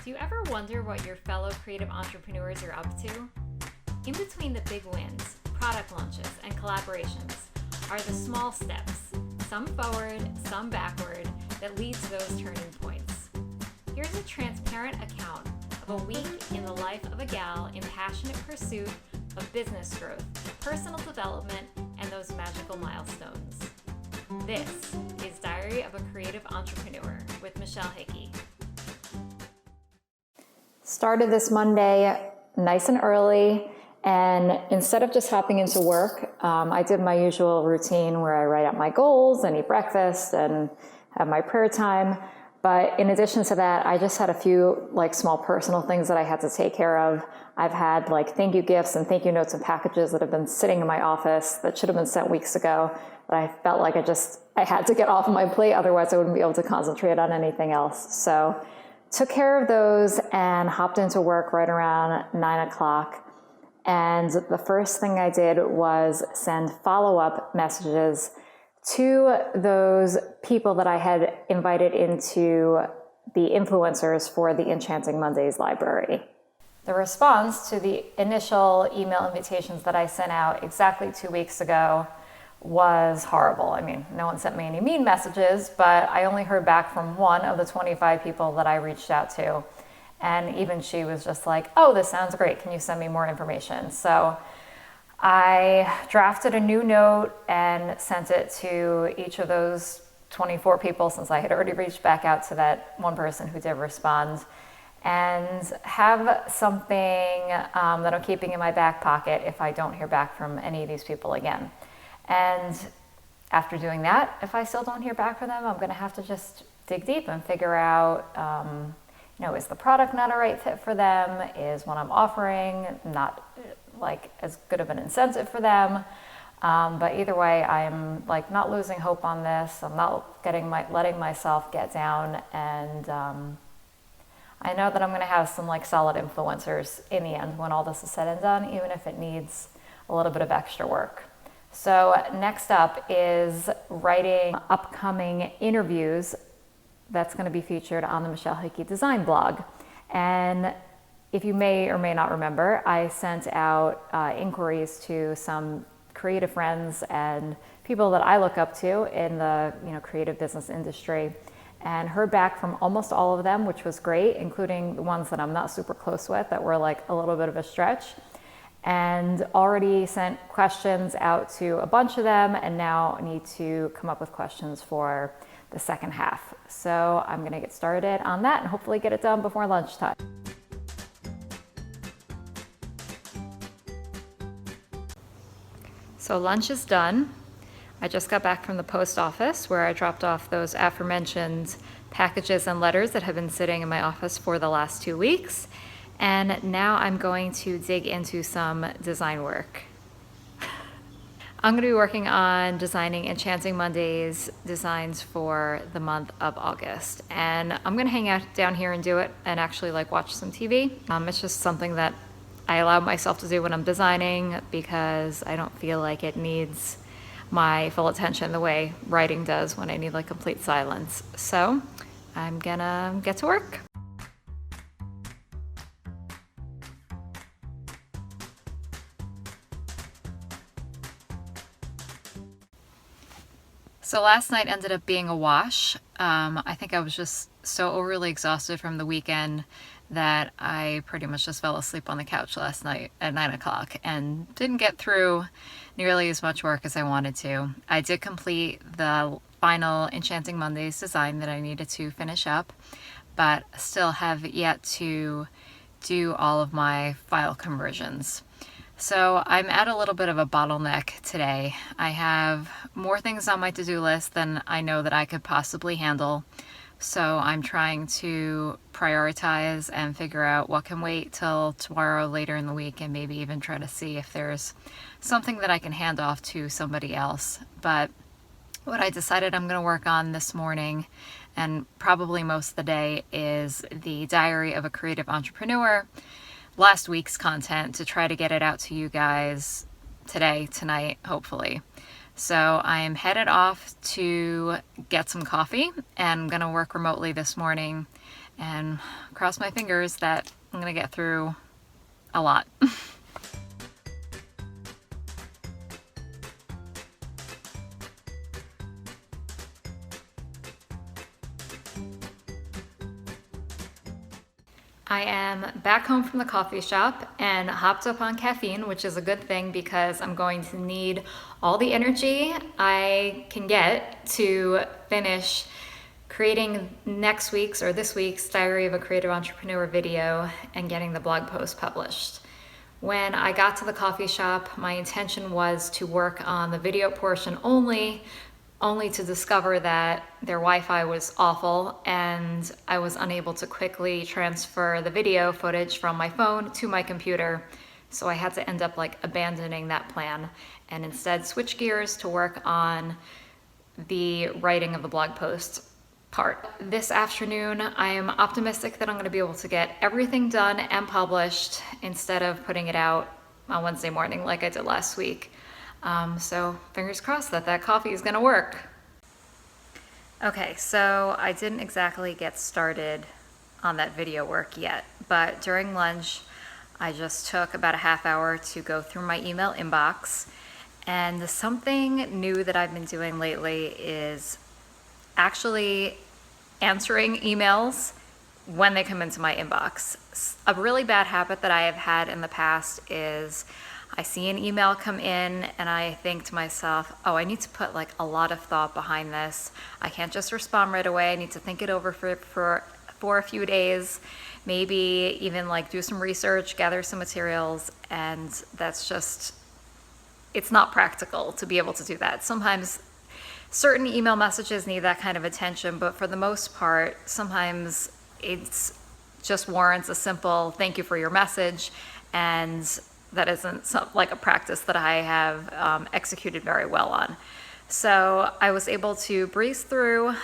Do you ever wonder what your fellow creative entrepreneurs are up to? In between the big wins, product launches, and collaborations are the small steps, some forward, some backward, that lead to those turning points. Here's a transparent account of a week in the life of a gal in passionate pursuit of business growth, personal development, and those magical milestones. This is Diary of a Creative Entrepreneur with Michelle Hickey. Started this Monday nice and early, and instead of just hopping into work, I did my usual routine where I write out my goals and eat breakfast and have my prayer time. But in addition to that, I just had a few small personal things that I had to take care of. I've had thank you gifts and thank you notes and packages that have been sitting in my office that should have been sent weeks ago, but I felt like I had to get off my plate, otherwise I wouldn't be able to concentrate on anything else. So took care of those and hopped into work right around 9 o'clock. And the first thing I did was send follow-up messages to those people that I had invited into the influencers for the Enchanting Mondays library. The response to the initial email invitations that I sent out exactly 2 weeks ago was horrible. I mean, no one sent me any mean messages, but I only heard back from one of the 25 people that I reached out to. And even she was just like, oh, this sounds great. Can you send me more information? So I drafted a new note and sent it to each of those 24 people, since I had already reached back out to that one person who did respond, and have something that I'm keeping in my back pocket if I don't hear back from any of these people again. And after doing that, if I still don't hear back from them, I'm going to have to just dig deep and figure out, is the product not a right fit for them? Is what I'm offering not as good of an incentive for them? But either way, I'm not losing hope on this. I'm not letting myself get down, and I know that I'm going to have some solid influencers in the end when all this is said and done, even if it needs a little bit of extra work. So next up is writing upcoming interviews that's going to be featured on the Michelle Hickey Design blog. And if you may or may not remember, I sent out inquiries to some creative friends and people that I look up to in the creative business industry, and heard back from almost all of them, which was great, including the ones that I'm not super close with that were a little bit of a stretch. And already sent questions out to a bunch of them, and now need to come up with questions for the second half. So I'm going to get started on that and hopefully get it done before lunchtime. So lunch is done. I just got back from the post office where I dropped off those aforementioned packages and letters that have been sitting in my office for the last 2 weeks. And now I'm going to dig into some design work. I'm going to be working on designing Enchanting Mondays designs for the month of August. And I'm going to hang out down here and do it and actually watch some TV. It's just something that I allow myself to do when I'm designing because I don't feel like it needs my full attention the way writing does when I need complete silence. So I'm gonna get to work. So last night ended up being a wash. I think I was just so overly exhausted from the weekend that I pretty much just fell asleep on the couch last night at 9 o'clock and didn't get through nearly as much work as I wanted to. I did complete the final Enchanting Mondays design that I needed to finish up, but still have yet to do all of my file conversions. So I'm at a little bit of a bottleneck today. I have more things on my to-do list than I know that I could possibly handle. So I'm trying to prioritize and figure out what can wait till tomorrow later in the week, and maybe even try to see if there's something that I can hand off to somebody else. But what I decided I'm going to work on this morning, and probably most of the day, is the Diary of a Creative Entrepreneur, last week's content, to try to get it out to you guys today, tonight, hopefully. So I am headed off to get some coffee, and I'm going to work remotely this morning and cross my fingers that I'm gonna get through a lot. I am back home from the coffee shop and hopped up on caffeine, which is a good thing because I'm going to need all the energy I can get to finish creating next week's or this week's Diary of a Creative Entrepreneur video and getting the blog post published. When I got to the coffee shop, my intention was to work on the video portion only to discover that their Wi-Fi was awful and I was unable to quickly transfer the video footage from my phone to my computer. So I had to end up like abandoning that plan and instead switch gears to work on the writing of the blog post part. This afternoon, I am optimistic that I'm going to be able to get everything done and published instead of putting it out on Wednesday morning like I did last week. So fingers crossed that coffee is going to work. Okay, so I didn't exactly get started on that video work yet, but during lunch, I just took about a half hour to go through my email inbox. And something new that I've been doing lately is actually answering emails when they come into my inbox. A really bad habit that I have had in the past is I see an email come in and I think to myself, oh, I need to put like a lot of thought behind this. I can't just respond right away. I need to think it over for a few days, maybe even like do some research, gather some materials, and that's just, it's not practical to be able to do that. Sometimes certain email messages need that kind of attention, but for the most part, sometimes it's just warrants a simple thank you for your message, and that isn't like a practice that I have executed very well on. So I was able to breeze through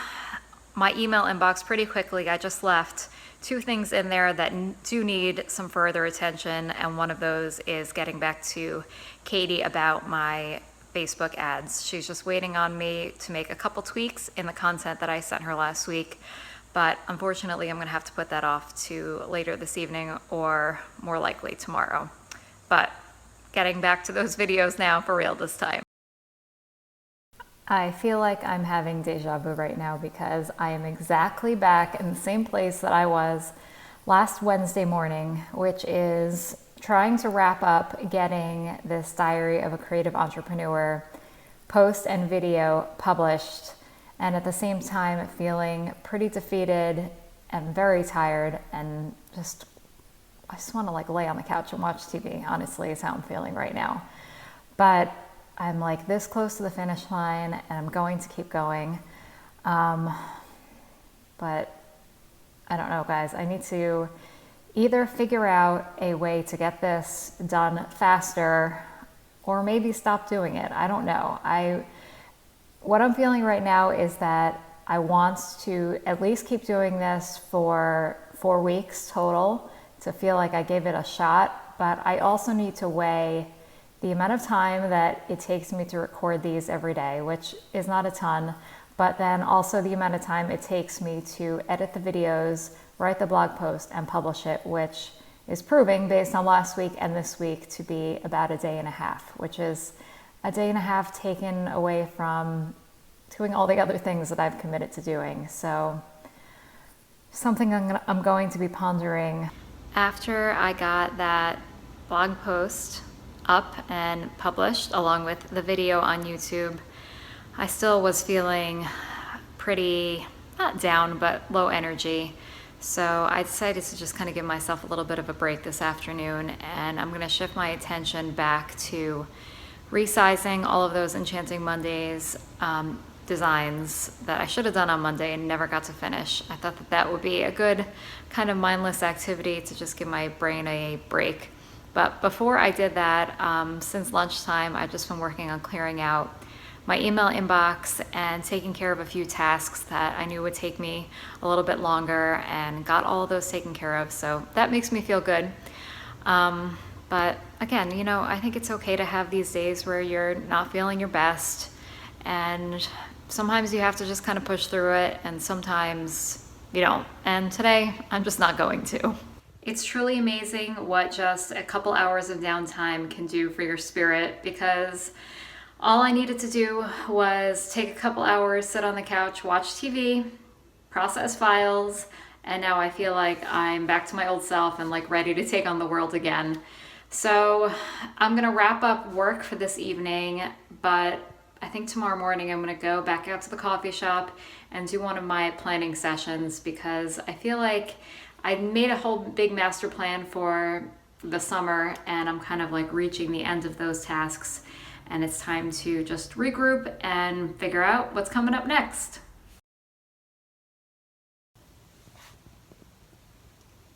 my email inbox pretty quickly. I just left 2 things in there that do need some further attention, and one of those is getting back to Katie about my Facebook ads. She's just waiting on me to make a couple tweaks in the content that I sent her last week, but unfortunately I'm gonna have to put that off to later this evening or more likely tomorrow. But getting back to those videos now for real this time. I feel like I'm having deja vu right now because I am exactly back in the same place that I was last Wednesday morning, which is trying to wrap up getting this Diary of a Creative Entrepreneur post and video published, and at the same time feeling pretty defeated and very tired and I just want to like lay on the couch and watch TV, honestly, is how I'm feeling right now. But I'm like this close to the finish line and I'm going to keep going. But I don't know, guys. I need to either figure out a way to get this done faster or maybe stop doing it. I don't know. What I'm feeling right now is that I want to at least keep doing this for 4 weeks total to feel like I gave it a shot, but I also need to weigh the amount of time that it takes me to record these every day, which is not a ton, but then also the amount of time it takes me to edit the videos, write the blog post, and publish it, which is proving based on last week and this week to be about a day and a half, which is a day and a half taken away from doing all the other things that I've committed to doing. So something I'm going to be pondering. After I got that blog post up and published along with the video on YouTube, I still was feeling pretty, not down, but low energy. So I decided to just kind of give myself a little bit of a break this afternoon, and I'm gonna shift my attention back to resizing all of those Enchanting Mondays designs that I should have done on Monday and never got to finish. I thought that would be a good kind of mindless activity to just give my brain a break. But before I did that, since lunchtime, I've just been working on clearing out my email inbox and taking care of a few tasks that I knew would take me a little bit longer, and got all of those taken care of. So that makes me feel good. But again, I think it's okay to have these days where you're not feeling your best, and sometimes you have to just kind of push through it, and sometimes you don't. And today, I'm just not going to. It's truly amazing what just a couple hours of downtime can do for your spirit, because all I needed to do was take a couple hours, sit on the couch, watch TV, process files, and now I feel like I'm back to my old self and like ready to take on the world again. So I'm gonna wrap up work for this evening, but I think tomorrow morning I'm gonna go back out to the coffee shop and do one of my planning sessions, because I feel like I made a whole big master plan for the summer and I'm kind of like reaching the end of those tasks, and it's time to just regroup and figure out what's coming up next.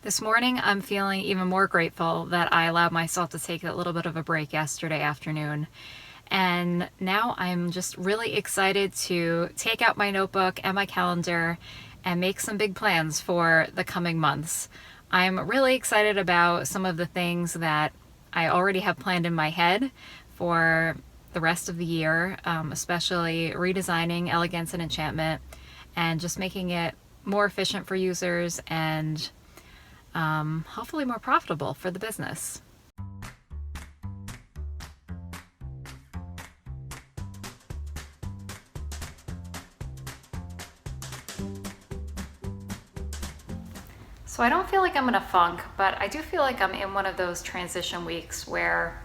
This morning, I'm feeling even more grateful that I allowed myself to take a little bit of a break yesterday afternoon. And now I'm just really excited to take out my notebook and my calendar and make some big plans for the coming months. I'm really excited about some of the things that I already have planned in my head for the rest of the year, especially redesigning Elegance and Enchantment and just making it more efficient for users and hopefully more profitable for the business. So I don't feel like I'm in a funk, but I do feel like I'm in one of those transition weeks where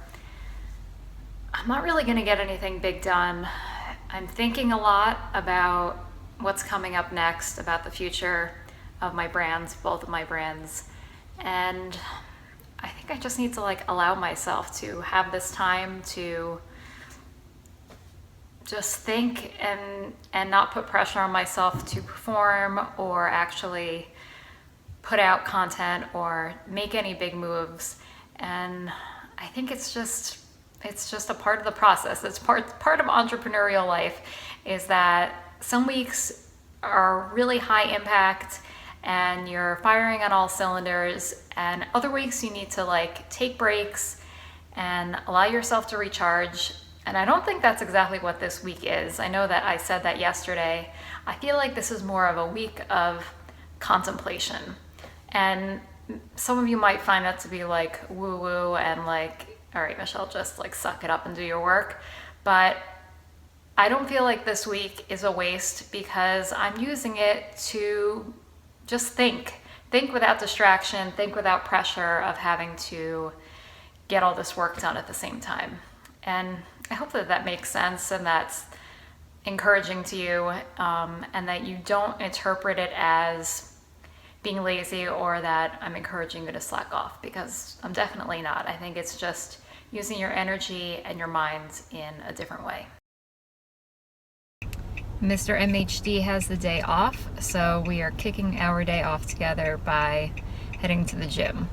I'm not really going to get anything big done. I'm thinking a lot about what's coming up next, about the future of my brands, both of my brands. And I think I just need to like allow myself to have this time to just think and not put pressure on myself to perform or actually put out content or make any big moves. And I think it's just a part of the process. It's part of entrepreneurial life, is that some weeks are really high impact and you're firing on all cylinders, and other weeks you need to like take breaks and allow yourself to recharge. And I don't think that's exactly what this week is. I know that I said that yesterday. I feel like this is more of a week of contemplation. And some of you might find that to be like woo-woo and like, all right, Michelle, just like suck it up and do your work. But I don't feel like this week is a waste, because I'm using it to just think without distraction, think without pressure of having to get all this work done at the same time. And I hope that that makes sense and that's encouraging to you, and that you don't interpret it as being lazy or that I'm encouraging you to slack off, because I'm definitely not. I think it's just using your energy and your mind in a different way. Mr. MHD has the day off, so we are kicking our day off together by heading to the gym.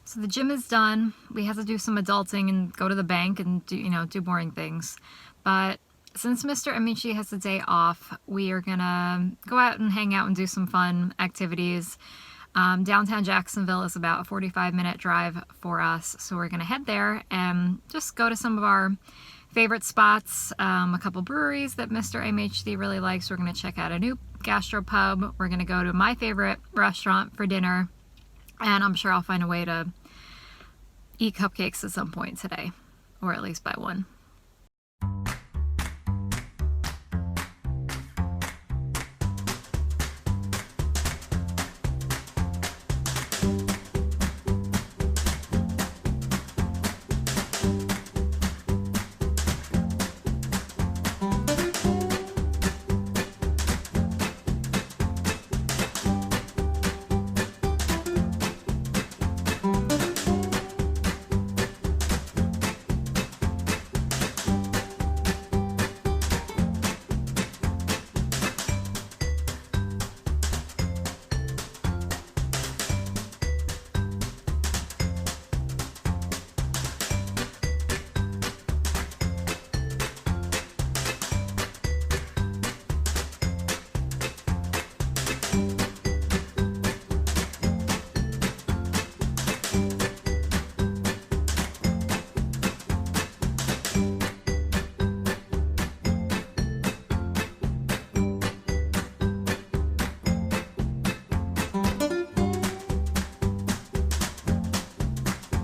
So the gym is done. We have to do some adulting and go to the bank and do boring things. But since Mr. MHD has the day off, we are gonna go out and hang out and do some fun activities. Downtown Jacksonville is about a 45-minute drive for us, so we're gonna head there and just go to some of our favorite spots, a couple breweries that Mr. MHD really likes. We're gonna check out a new gastropub. We're gonna go to my favorite restaurant for dinner, and I'm sure I'll find a way to eat cupcakes at some point today, or at least buy one.